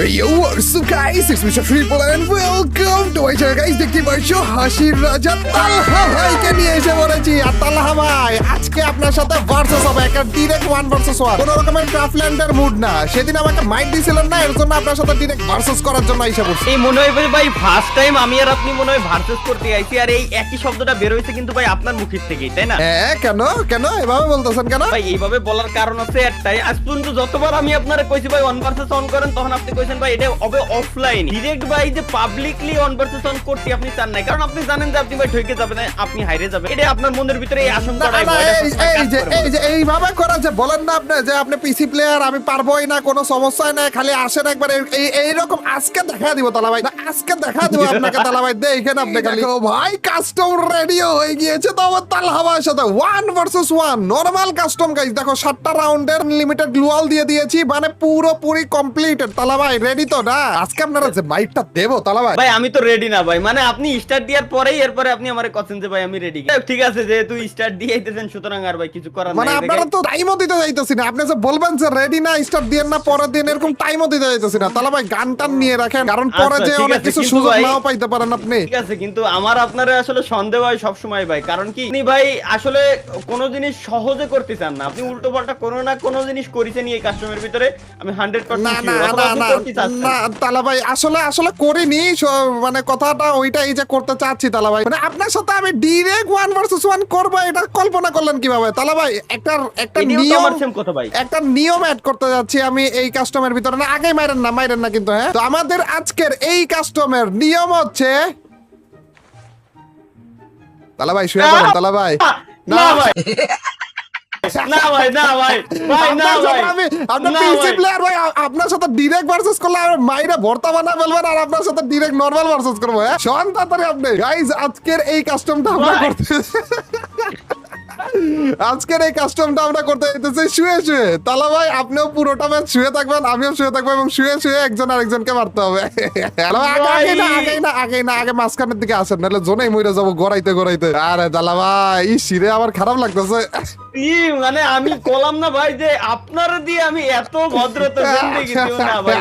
Yo, what's up guys? It's Mr. Triple and welcome to my channel guys. দেখতে পাচ্ছ হাসির রাজা তালহা ভাইকে নিয়ে এসে পড়েছি। আর তালহা ভাই আজকে আপনার সাথে ভার্সেস হবে, একটা ডিরেক্ট 1 ভার্সেস 1। কোনো রকমের ক্রাফল্যান্ডের মুড না। সেদিন আমাকে মাইট দিছিলেন না, এর জন্য আপনার সাথে ডিরেক্ট ভার্সেস করার জন্য এসে পড়ছি। এই মনে হয় ভাই ফার্স্ট টাইম আমি আর আপনি মনে হয় ভার্সেস করতে আইছি, আর এই একই শব্দটা বের হইছে কিন্তু ভাই আপনার মুখের থেকেই, তাই না? হ্যাঁ, কেন কেন এভাবে বলতেছেন কেন? ভাই এইভাবে বলার কারণ আছে একটাই, আজ পর্যন্ত যতবার আমি আপনারে কইছি ভাই 1 ভার্সেস 1 করেন, তখন আপনি কইছেন ভাই এটা হবে অফলাইন। ডিরেক্ট ভাই যে পাবলিকলি 1 ভার্সেস 1 করতে আপনি চান না, কারণ আপনি জানেন যে আপনি ভাই ঠকে যাবেন, আপনি হাইরে যাবেন। এটা আপনার মনের ভিতরে এই আশঙ্কাটাই এইভাবে করা যে বলেন না আপনি যে আপনি পিসি প্লেয়ার, আমি পারবোই না, কোনো সমস্যা নাই, খালি আসেন একবার। এইরকম আজকে দেখা দিব তালা ভাই, আজকে দেখা দিব আপনাকে তালা ভাই। দেখেন আপনি খালি ভাই কাস্টম রেডি হয়ে গিয়েছে তো আমার তালহা ভাইয়ের সাথে 1 ভার্সেস 1 নরমাল কাস্টম গাইস। দেখো 7টা রাউন্ডের লিমিটেড গ্লুয়াল দিয়ে দিয়েছি, মানে পুরোপুরি কমপ্লিটেড। তালা ভাই রেডি তো না? আজকে আপনারা যে মাইটটা দেবো তালা ভাই। ভাই আমি তো রেডি না ভাই, মানে আপনি স্টার্ট দেওয়ার পরেই এরপরে আপনি আমারে কছেন যে ভাই আমি রেডি। ঠিক আছে, যেহেতু স্টার্ট দিয়ে আইতেছেন সুতরাং আর ভাই কিছু করার নাই। মানে আপনারা তো টাইমও দিতে যাইতেছি না, আপনি যে বলবেন যে রেডি না, স্টার্ট দিয়েন না, পরের দিন, এরকম টাইমও দিতে যাইতেছি না। তাহলে ভাই গান টান নিয়ে রাখেন, কারণ পরে যে অনেক কিছু সুযোগ নাও পাইতে পারেন আপনি। ঠিক আছে, কিন্তু আমার আপনারে আসলে সন্দেহ হয় সব সময় ভাই, কারণ কি আপনি ভাই আসলে কোন জিনিস সহজে করতে চান না, আপনি উল্টো পাল্টা কোনো না কোনো জিনিস করেছেন এই কাস্টমের ভিতরে। আমি 100% না না না না তালা ভাই আসলে আসলে করিনি, মানে কথাটা ওইটাই যে করতে চাচ্ছি তালা ভাই। মানে আপনার সাথে আমি ডিরেক্ট 1 ভার্সেস 1 করব, এটা কল্পনা করলেন কিভাবে তালা ভাই? একটা নিয়ম অ্যাড করতে যাচ্ছি আমি এই কাস্টমের ভিতরে। না আগে মাইরেন না কিন্তু। হ্যাঁ, তো আমাদের আজকের এই কাস্টমের নিয়ম হচ্ছে তালা ভাই শুয়ে পড়েন তালা ভাই। না ভাই না ভাই না ভাই ভাই না ভাই আপনার পিসি প্লেয়ার ভাই, আপনার সাথে ডাইরেক্ট ভার্সেস করলে আমি মাইরা ভর্তা বানা ফেলবেন, আর আপনার সাথে ডাইরেক্ট নরমাল ভার্সেস করব। হ্যাঁ শোন তাড়াতাড়ি আপনি গাইস, আজকের এই কাস্টমটা আমরা করতে করতে যেতেছি শুয়ে শুয়ে। তালা ভাই আপনিও পুরোটা ম্যাচ শুয়ে থাকবেন, আমিও শুয়ে থাকবো, এবং শুয়ে শুয়ে একজন আরেকজনকে মারতে হবে। আগে মাঝখানের দিকে আসেন, নাহলে জোনেই মরে যাবো গড়াইতে। আরে তালা ভাই শিরে আমার খারাপ লাগতেছে। মানে আমি বললাম না ভাই যে আপনার দিয়ে আমি এত ভদ্রতা না ভাই।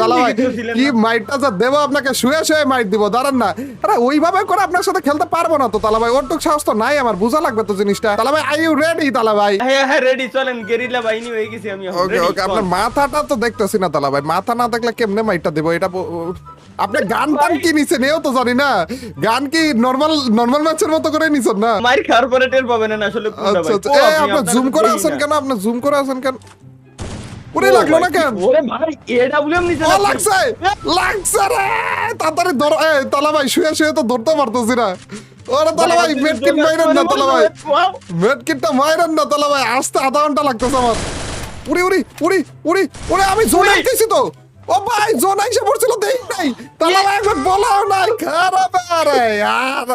তালা ভাই কি মাইটটা যা দেবো আপনাকে, শুয়ে শুয়ে মাইট দিব, দাঁড়ান না। আরে ওইভাবে করে আপনার সাথে খেলতে পারবো না তো তালা ভাই, ওরটুক সাহস তো নাই আমার, বুঝা লাগবে তো জিনিসটা। তালা ভাই আর ইউ রেডি তালা ভাই? হ্যাঁ রেডি, চলেন গেরিলা বাহিনী হয়ে গেছি আমি। ওকে আপনার মাথাটা তো দেখতেছি না তালা ভাই, মাথা না দেখলে কেমনে মাইটটা দেবো এটা? আপনি গান টান কি নিছেন এও তো জানি না, গান কি নরমাল ম্যাচের মতো করে নিছেন না? মাইর খাওয়ার পরে টের পাবেন না আসলে কোনটা ভাই। আপনি জুম করে আছেন কেন? ওরে লাগলো না কেন? ওরে ভাই এডব্লিউএম নিছেন? লাগছে রে, তাড়াতাড়ি ধর। তালা ভাই শুয়ে তো ধরতে পারতেছি না। ওরে তালা ভাই মেডকিট মাইরেন না তালা ভাই, মেডকিটটা মাইরেন না তালা ভাই, আসতে আধা ঘন্টা লাগতেছে আমার। উড়ি আমি জোনে গেছি তো। ও ভাই জোন আইসা পড়ছিল, দেই নাই তালা ভাই, একবার বলাও নাই। খারাপ আরে यार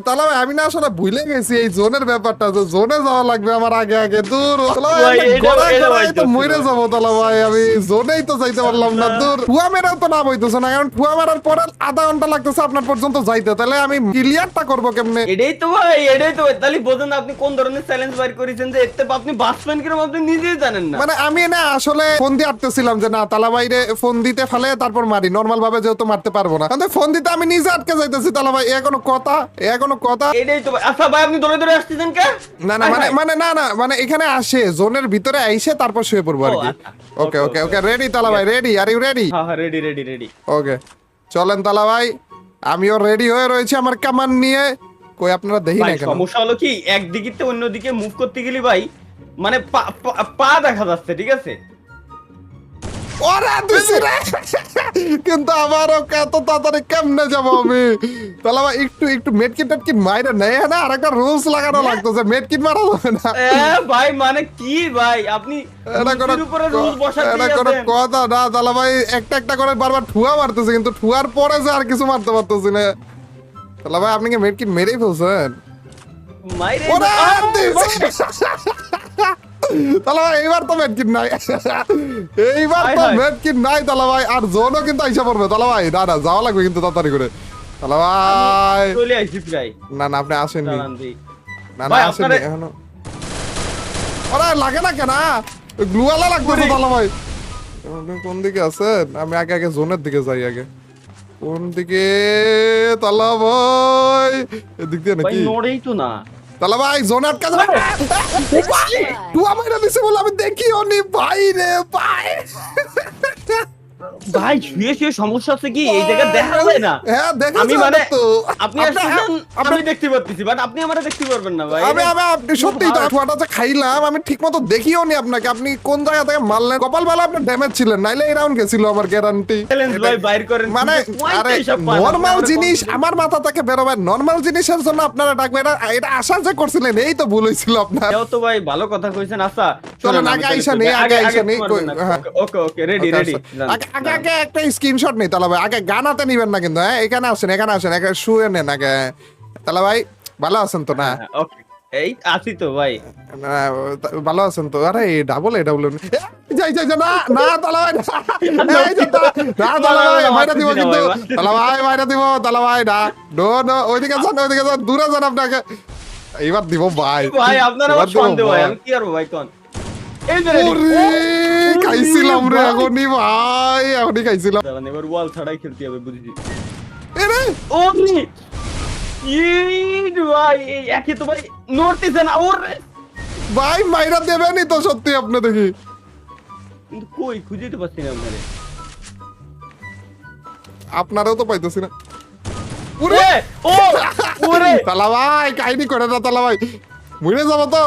তালা ভাই আমি না আসলে ভুলে গেছি এই জোনের ব্যাপারটা, যে জোনে যাওয়া লাগবে আমার আগে। দূর তালা ভাই তো মরে যাবো তালা ভাই, আমি জোনেই তো যাইতে পারলাম না। দূর ফুয়া মেরাও তো নাম হইতেছে না, কারণ ফুয়া মেরার পরে আধা ঘন্টা লাগতেছে আপনার পর্যন্ত যাইতে। তাহলে আমি ক্লিয়ারটা করবো কেমনে? এটাই তো ভাই তাহলে বোঝেন আপনি কোন ধরনের চ্যালেঞ্জ বাইর করেছেন, যে এতে আপনি বাসপেন কিরকম আপনি নিজেই জানেন না। মানে আমি না আসলে ফোন দিয়ে আটতেছিলাম যে না তালা ভাইরে ফোন দিতে ফেলে তারপর মারি, নরমাল ভাবে যেহেতু মারতে পারবো না, কিন্তু ফোন দিতে আমি নিজে আটকে যাইতেছি তালা ভাই। এখনো কথা এটাই তো। আচ্ছা ভাই আপনি দৌড়ে আসতেছেন কে? না মানে এখানে আসে জোনের ভিতরে আইসে তারপর শুয়ে পড়বো আর কি। ওকে রেডি তালা ভাই, রেডি? Are you ready? হ্যাঁ রেডি। ওকে চলেন তালা ভাই, আমিও রেডি হয়ে রয়েছি আমার কামান নিয়ে। কই আপনারা দেখি না কেন? সমস্যা হলো কি একদিকে থেকে অন্যদিকে মুভ করতে গেলি ভাই মানে পা দেখা যাচ্ছে, ঠিক আছে? কিন্তু আমারও এত তাড়াতাড়ি কেমনে যাবো আমি? তাহলে আবার একটু মেডকিট মাইরে নেই না, আর একটা রুলস লাগানো লাগতেছে, মেডকিট মারা যাবে না ভাই। মানে কি ভাই আপনি কথা না তাহলে ভাই, একটা করে বারবার ঠুয়া মারতেছে, কিন্তু ঠুয়ার পরে যে আর কিছু মারতে পারতেছি না। তাহলে ভাই আপনি কি মেডকিট মেরেই ফেলছেন? তাহলে ভাই এইবার তো মেডকিট নাই, তাহলে ভাই আর জোনও কিন্তু আইসা পড়বে। তাহলে ভাই না যাওয়া লাগবে কিন্তু তাড়াতাড়ি করে। তাহলে ভাই চলে আইছি প্রায়। না আপনি আসেননি, আসেননি এখনো। ওরে লাগে না কেন? গ্লুওয়ালা লাগতেছে তাহলে ভাই। আপনি কোন দিকে আছেন? আমি আগে আগে জোনের দিকে যাই আগে। কোন দিকে? তালা ভাই এদিক দিয়ে ভাই নাকি? নড়েই তো না। তালা ভাই জোনের কাছে টুয়া মাইরা দিছে বলে আমি দেখিও নি ভাই রে ভাই। ভাই শুয়ে শুয়ে সমস্যা হচ্ছে কি এই জায়গা দেখা যায় না। হ্যাঁ দেখা আমি যায় মানে না তো। আপনি আসছেন আমি দেখতে পাচ্ছি বাট আপনি আমারে দেখতে পারবেন না ভাই। আপনি সত্যি তো ঠুয়াটা যে খাইলাম আমি ঠিক মতো দেখিও নি আপনাকে। আপনি কোন জায়গা থেকে মারলেন? কপাল বেলা আপনি ড্যামেজ ছিলেন, নাইলে এই রাউন্ড গেছিল আমার গ্যারান্টি। চ্যালেঞ্জ ভাই বাইর করেন মানে আরে নরমাল জিনিস আমার মাথা থেকে বেরোবে, নরমাল জিনিসের জন্য আপনারা ডাকবেন। এটা আশা যে করছিলেন এই তো ভুল হয়েছিল আপনার। এও তো ভাই ভালো কথা কইছেন। আচ্ছা চলো আগে আইসা নেই, আগে আইসা নেই। ওকে ওকে রেডি রেডি। আগে আগে একটা স্ক্রিনশট নেই তালা ভাই। আগে গান হাতে নিবেন না কিন্তু। হ্যাঁ এখানে আসেন, এখানে আসেন, এখানে শুয়ে নেন আগে। তালা ভাই ভালো আছেন তো? না ওকে এই আছি তো ভাই। না, ভালো আছেন তো? আরে ডাবল যাই যাই যা, না না তালা ভাই না। এই যে না তালা ভাই মাইরা দিব কিন্তু। তালা ভাই মাইরা দিব। তালা ভাই না, নো নো, ওইদিকে যান, ওইদিকে যান, দূরে যান। আপনাকে এইবার দিব ভাই। ভাই আপনার আমার এবার দিব সন্দেহ ভাই, আমি কি করব ভাই কোন? এই যে ready। ওরে খাইছিলাম রে ভাই। এখনই ভাই, এখনই খাইছিলাম। দাঁড়ান এবার ওয়াল ছাড়াই খেলতে হবে বুঝেছি। এরে ও ইট ভাই এই একই তো ভাই নড়তেছে না ওরে। ভাই মাইরা দেবেনই তো সত্যি আপনি দেখি। কিন্তু কই খুঁজে তো পাচ্ছি না আপনারে। আপনারও তো পাইতেছি না। ওরে ও ওরে তালা ভাই কাহিনী করে না তালা ভাই, মরে যাবো তো।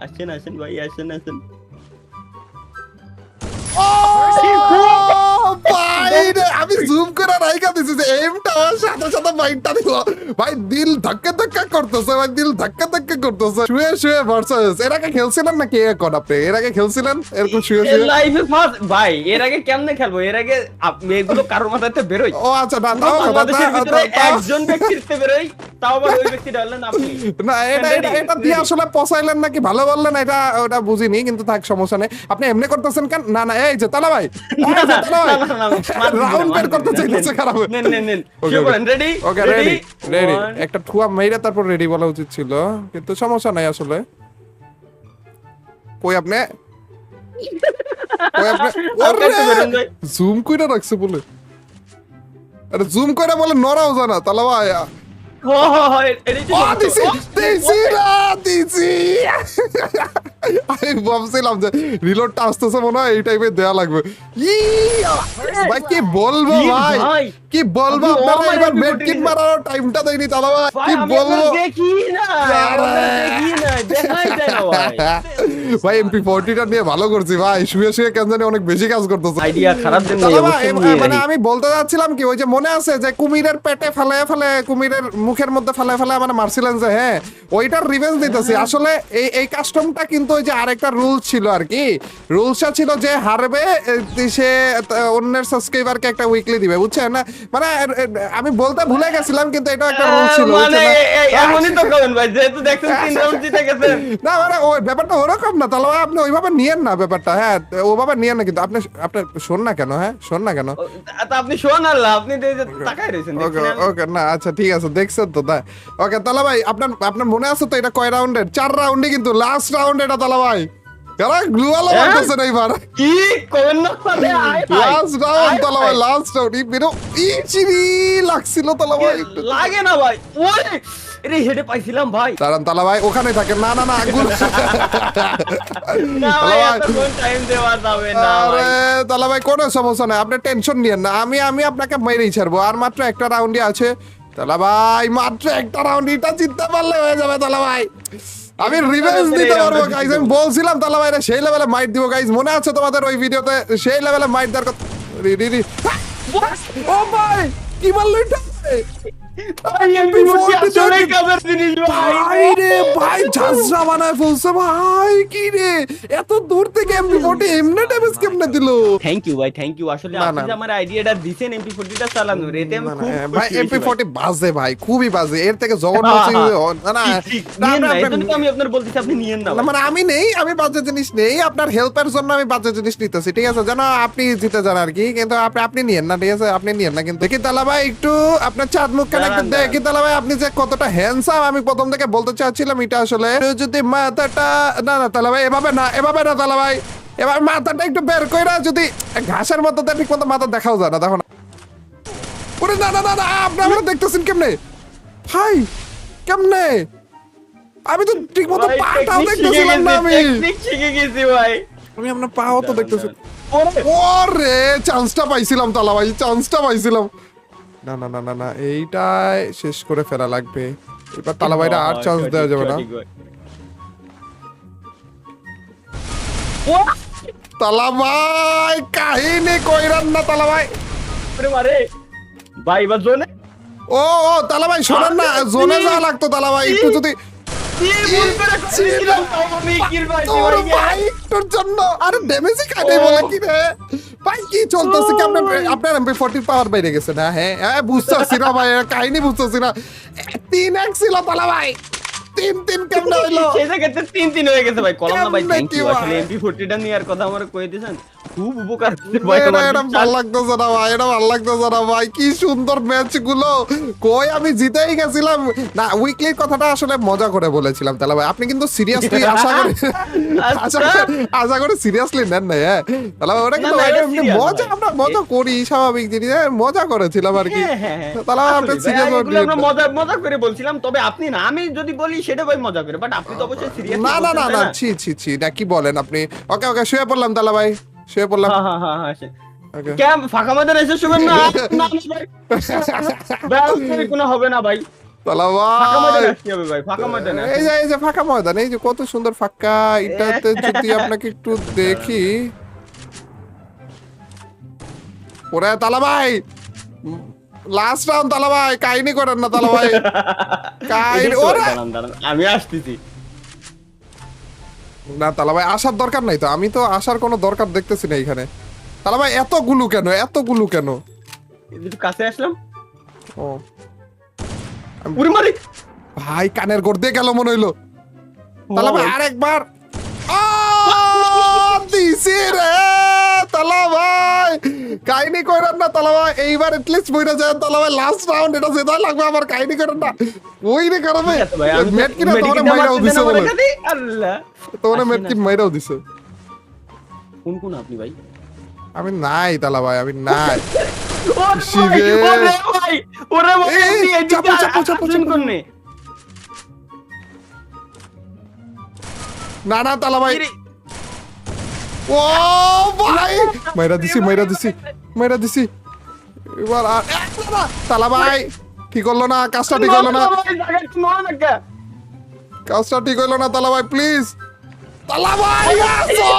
আসেন আসেন ভাই আসেন আসেন। ও ভাই রে, আমি জুম করে রাইখা দিছি যে এমটা আমার সাথে সাথে মাইন্ডটা দিল। ভাই দিল ধাক্কা ধাক্কা করতেছে, ভাই দিল ধাক্কা ধাক্কা করতেছে। শুয়ে শুয়ে ভার্সেস। এর আগে খেলছিলেন নাকি এখন আপনি? এর আগে খেলছিলেন এরকম শুয়ে শুয়ে? লাইভে ফার্স্ট ভাই এর আগে কেমনে খেলবো? এর আগে এগুলো কারোর মাথাতে বেরোয়? ও আচ্ছা না পুরো বাংলাদেশের ভিতরে একজন ব্যক্তিতে বেরোয়, তাও আবার ওই ব্যক্তিটা হলেন আপনি। না এটা দিয়ে আসলে পচাইলেন নাকি ভালো বললেন এটা ওটা বুঝিনি, কিন্তু থাক সমস্যা নেই। আপনি এমনি করতেছেন কেন? না না এই যে তালা ভাই রাউন্ড বের করতে চাইতেছে খারাপ। নেন নেন নেন শুরু করেন। Ready okay ready ready. একটা ঠুয়া মেইরা তারপর রেডি বলা উচিত ছিল, কিন্তু সমস্যা নাই আসলে। কই আপনি? কই আপনি? ওরে জুম কইরা রাখছে বলে। আরে জুম কইরা বলে নরাও জানা তালা ভাই। হো হো হো এডি তো দিছি দিছি না দিছি। আমি ভাবছিলাম যে রিলোডটা আসতেছে মনে হয় এই টাইপের দেয়া লাগবে। ভাই কি বলবো ভাই, কি বলবো আপনারা এবার মেডকিট মারার টাইমটা দেয়নি তালা ভাই। কি বলবো দেখি না দেখি না দেখাই যায় না ভাই। ভাই এমপি40টা নিয়ে ভালো করছি ভাই, শুয়ে শুয়ে কেন জানি অনেক বেশি কাজ করতেছে। আইডিয়া খারাপ দেন তালা ভাই, মানে আমি বলতে যাচ্ছিলাম কি, ওই যে মনে আছে যে কুমিরের পেটে ফেলায় ফেলে, কুমিরের মুখের মধ্যে ফেলায় ফেলে মানে মারছিলেন যে, হ্যাঁ ওইটার রিভেঞ্জ দিতেছি আসলে। এই কাস্টমটা কিন্তু ওই যে আরেকটা রুলস ছিল আর কি। রুলসটা ছিল যে হারবে সে অন্যের সাবস্ক্রাইবারকে একটা উইকলি দিবে, বুঝছেন না? মানে আমি বলতে ভুলে গেছিলাম, কিন্তু এটা একটা রুল ছিল। মানে এমনই তো করেন ভাই, যেহেতু দেখছেন 3 রাউন্ড জিতে গেছেন। না মানে ওই ব্যাপারটা ওরকম না তাহলে ভাই, আপনি ওইভাবে নিয়েন না ব্যাপারটা। হ্যাঁ ওভাবে নিয়েন না, কিন্তু আপনি আপনার শোন না কেন? হ্যাঁ শোন না কেন? তা আপনি শোন আল্লাহ, আপনি তাকাই রয়েছেন ওকে ওকে না আচ্ছা ঠিক আছে, দেখছেন তো তাই। ওকে তালা ভাই আপনার মনে আছে তো এটা কয় রাউন্ডের? 4 রাউন্ডে, কিন্তু লাস্ট রাউন্ড এটা তালা ভাই। এরা গ্লুয়ালা মারতেছে না এবার। কি কোন না মানে আয় ভাই লাস্ট রাউন্ড তালা ভাই, লাস্ট রাউন্ড চিরি লাগছিল তালা ভাই। লাগে না ভাই। ওরে এরে হেডে পাইছিলাম ভাই। দাঁড়ান তালা ভাই ওখানে থাকে। না না না আগুন। না ভাই এত কোন টাইম দেওয়া যাবে না ভাই। আরে তালা ভাই কোনো সমস্যা নাই, আপনি টেনশন নিয়েন না। আমি আপনাকে মেরেই ছাড়বো। আর মাত্র একটা রাউন্ডই আছে তালা ভাই, মাত্র একটা রাউন্ড। এটা জিততে পারলে হয়ে যাবে তালা ভাই। আমি রিভেঞ্জ দিতে পারবো গাইস। আমি বলছিলাম তালা ভাই সেই লেভেলে মাইট দিব গাইস, মনে আছে তোমাদের ওই ভিডিওতে? সেই লেভেলে মাইট দেওয়ার কথা। রি ও ভাই কি মারলো এটা? ভাই এমপি40 আসলে কাজের জিনিস ভাই। ভাই রে ভাই ঝাঁঝরা বানায় ফেলছে ভাই। কি রে এত দূর থেকে এমপি40 এমনে ড্যামেজ কেমনে দিল? থ্যাংক ইউ ভাই থ্যাংক ইউ। আসলে আপনি যে আমার আইডিয়াটা দিবেন এমপি40টা চালানোর, এতে আমি খুব ভাই এমপি40 বাজে ভাই, খুবই বাজে। এর থেকে জঘন্য না না এজন্য তো আমি আপনার বলতেছি আপনি নিয়েন না। মানে আমি নেই, আমি বাজে জিনিস নেই। আপনার হেল্পের জন্য আমি বাজে জিনিস নিতেছি, ঠিক আছে? যেন আপনি জিতে যান আর কি, কিন্তু আপনি নিয়েন না, ঠিক আছে? আপনি নিয়েন না কিন্তু। দেখি তালা ভাই একটু আপনার চাঁদ মুখ কেন একটু দেখি তালা ভাই আপনি যে কতটা হ্যান্ডসাম। আমি প্রথম থেকে বলতে চাচ্ছিলাম এটা আসলে যদি মাথাটা না না তালা ভাই এভাবে না তালা ভাই, এবার মাথাটা একটু বের কইরা যদি ঘাসের মতো ঠিক মতো মাথা দেখাও যায় না, দেখো না। ওরে না না না না আপনি আমরা দেখতেছেন কেমনে ভাই, কেমনে? আমি তো ঠিক মতো পাটাও দেখতেছিলাম না। টেকনিক শিখে গেছি ভাই। আমি আপনার পাও তো দেখতেছি। ওরে চান্সটা পাইছিলাম তালা ভাই, চান্সটা পাইছিলাম। না না না না না এইটাই শেষ করে ফেলা লাগবে এবার তালা ভাইরা, আর চান্স দেওয়া যাবে না। তালা ভাই কাহিনী কইরান না তালা ভাই। ভাই বা জোনে ও ও তালা ভাই শোনেন না, জোনে যাওয়া লাগতো তালা ভাই একটু যদি তোর ভাই একটুর জন্য। আরে ড্যামেজই খাইনি বলে কি রে ভাই, কি চলতেছে কি আপনার MP40 পাওয়ার বাইরে গেছে না? হ্যাঁ হ্যাঁ বুঝতেছি না ভাই, কাহিনী বুঝতেছি না। 3x ছিল তালা ভাই, 3 কেমনে হইলো? সেই জায়গাতে 3 হয়ে গেছে ভাই। কলম না ভাই, কেমনে থ্যাংক কি ইউ। ভাই? আসলে MP40 টা নিয়ে আর কথা আমার কই দিয়েছেন, খুব উপকার হচ্ছে ভাই তোমার। এটা ভালো লাগতেছে না ভাই, এটা ভালো লাগতেছে না ভাই। কি সুন্দর ম্যাচ গুলো, কই আমি জিতেই গেছিলাম না। উইকলির কথাটা আসলে মজা করে বলেছিলাম তাহলে ভাই, আপনি কিন্তু সিরিয়াসলি আশা করি সিরিয়াসলি নেন না। হ্যাঁ তাহলে ওটা কিন্তু এমনি মজা, আমরা মজা করি স্বাভাবিক জিনিস, মজা করেছিলাম আর কি। তাহলে আপনি সিরিয়াস আমরা মজা করে বলছিলাম, তবে আপনি না, আমি যদি বলি সেটা ভাই মজা করে, বাট আপনি তো অবশ্যই সিরিয়াস। না না না না ছি ছি ছি না, কি বলেন আপনি? ওকে ওকে শুয়ে পড়লাম তাহলে ভাই, শুয়ে পড়লাম। Okay. কেন ফাঁকা ময়দান এসে শুবেন না? না ভাই, ব্যাস কোনো হবে না ভাই। তালা ফাঁকা ভাই ময়দানে আসতে হবে ভাই, ফাঁকা ময়দানে আসতে হবে। এই যে ফাঁকা ময়দান, এই যে কত সুন্দর ফাঁকা, এটাতে যদি আপনাকে একটু দেখি। ওরে তালা ভাই লাস্ট রাউন্ড তালা ভাই, কাহিনী করেন না তালা ভাই, কাহিনী। ওরে দাঁড়ান, আমি আসতেছি। না তালা ভাই আসার দরকার নাই তো, আমি তো আসার কোনো দরকার দেখতেছি না এখানে। তালা ভাই এত গুলু কেন, এত গুলু কেন? একটু কাছে আসলাম। ও উড়ি মারি ভাই, কানের গোড় দিয়ে গেল মনে হইলো। তালা ভাই আরেকবার দিছি রে তালা ভাই, কাহিনী করেন না তালা ভাই, এইবার এটলিস্ট বইটা যায় তালা ভাই। লাস্ট রাউন্ড এটা যেটা লাগবে আমার, কাহিনী করেন না। ওই রে কারণে মেট কিনা তোমার মাইরাও দিছে বলে, আল্লাহ তোমার মেট কি মাইরাও দিছে। কোন কোন আপনি ভাই? আমি নাই তালা ভাই, আমি নাই। ওরে ভাই, ওরে ভাই, এই, চাপো, চাপো, চাপো, চাপো। কোনে না না তালা ভাই, ও ভাই মাইরা দিছি এবার আর না, তালা ভাই ঠিক হলো না, কাজটা ঠিক হলো না, কাজটা ঠিক হলো না তালা ভাই, প্লিজ তালা ভাই আসো।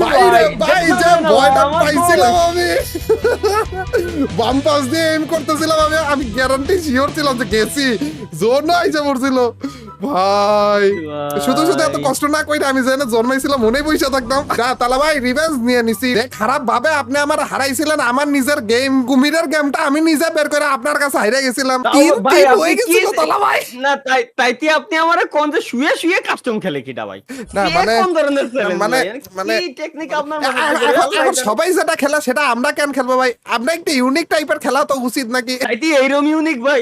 ভাই রে ভাই, যে ভয়টা পাইছিলাম আমি, বাম পাশ দিয়ে এম করতেছিলাম আমি গ্যারান্টি শিওর ছিলাম যে গেছি, জোর না আইসা পড়ছিল ভাই। শুধু শুধু এত কষ্ট না কইরা আমি যেন জন্মাইছিলাম মনেই বইসা থাকতাম। না তালা ভাই রিভেঞ্জ নিয়ে নিছি। খারাপ ভাবে আপনি আমার হারাইছিলেন, আমার নিজের গেম কুমিরের গেমটা আমি নিজে বের করে আপনার কাছে হারিয়ে গেছিলাম। হয়ে গেছিল তালা ভাই। না তাইতে আপনি আমারে কোন যে শুয়ে শুয়ে কাস্টম খেলে কিটা ভাই? না মানে কোন ধরনের চ্যালেঞ্জ মানে মানে কি টেকনিক আপনার এখন সবাই যেটা খেলা সেটা আমরা কেন খেলবো ভাই? আমরা একটা ইউনিক টাইপের খেলা তো উচিত নাকি? তাইতে এইরকম ইউনিক ভাই।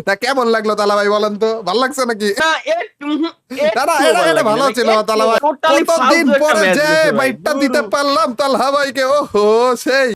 না কেমন লাগলো তালা ভাই বলেন তো, ভালো লাগছে নাকি? না এটা ভালো ছিল তালা ভাই, কতদিন পরে যে বাইটটা দিতে পারলাম তালা ভাইকে, ওহো সেই